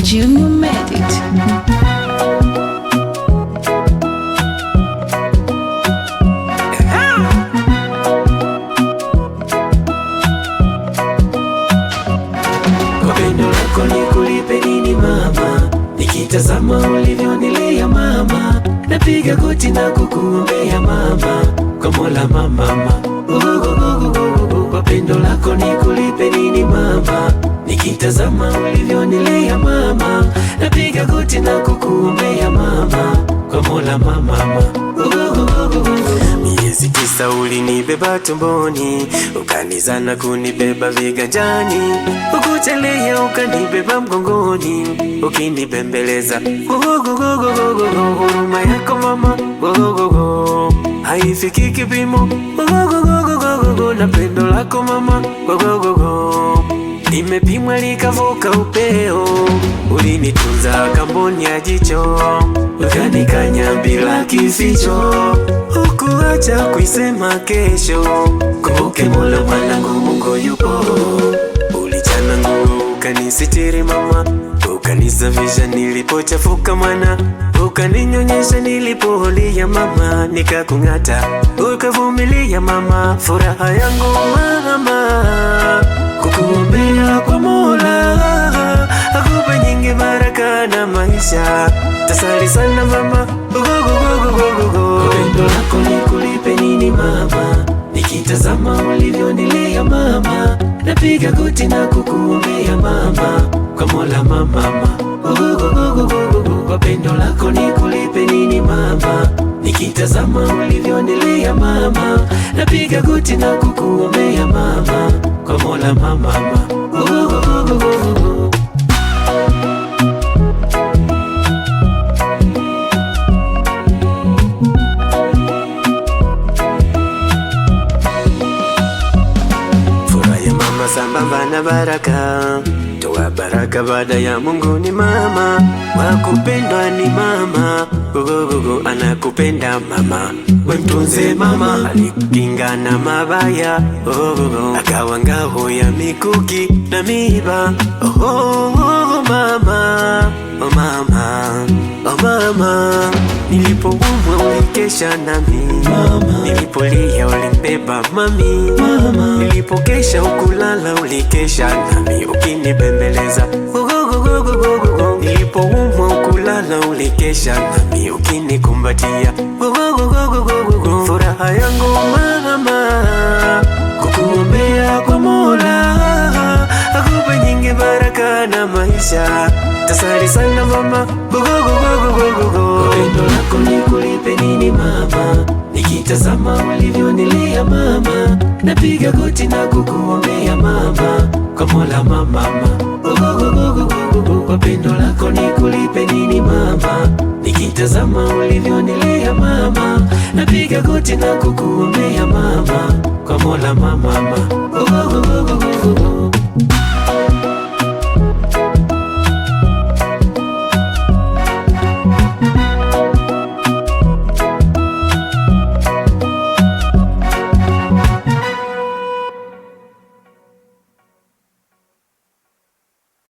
Junior made it. Kwa pendo lako nikulipe nini mama, nikitazama ulivyonilea mama, napiga goti na kukuombea mama, kwa Mola mama. Kwa pendo lako nikulipe nini mama, nikitazama ulivyonilea mama, napiga goti na kukuombea mama, kwa Mola mama. Miezi 9 ulinibeba tumboni, ukanizana kunibeba viganjani, ukuchelea ukanibeba mgongoni, ukinibembeleza huruma yako mama haifiki kipimo, na pendo lako mama nimepimwa likavuka upeo, ulinitunza kamboni ya jicho, ukanikanya bila kificho, ukuacha kuisema kesho, kumbuke Mola mwanangu Mungu yupo. Ulichana nguo ukanisitiri mama, ukanisafisha nilipochafuka mwana, ukaninyonyesha nilipolia mama, nikakung'ata ukavumilia mama, furaha yangu mama, kukuombea kwa Mola akupe nyingi baraka na maisha, tasali sana mama. Pendo lako nikulipe nini mama, nikitazama ulivyonilea mama, napiga goti na kukuombea mama, kwa Mola mama. Kwa pendo lako nikulipe nini mama, nikitazama ulivyonilea mama, napiga goti na kukuombea mama, kwa Mola mama. Furaha ya mama sambamba na baraka, toa baraka baada ya Mungu ni mama, wakupendwa ni mama, anakupenda mama, we mtunze mama, alikukinga na mabaya, akawa ngao ya mikuki na miiba, mama, mama, nilipoumwa ulikesha nami mama, nilipolia ulimbeba mami mama, nilipokesha ukulala ulikesha nami ukinibembeleza, nilipoumwa ukulala ulikesha nami ukinikumbatia, furaha yangu mama, kukuombea kwa Mola akupe nyingi baraka na maisha, tasali sana mama. Pendo lako nikulipe nini mama, nikitazama ulivyonilea mama, napiga goti na kukuombea mama, kwa Mola mama. Kwa pendo lako nikulipe nini mama, nikitazama ulivyonilea mama, napiga goti na kukuombea mama, kwa Mola mama.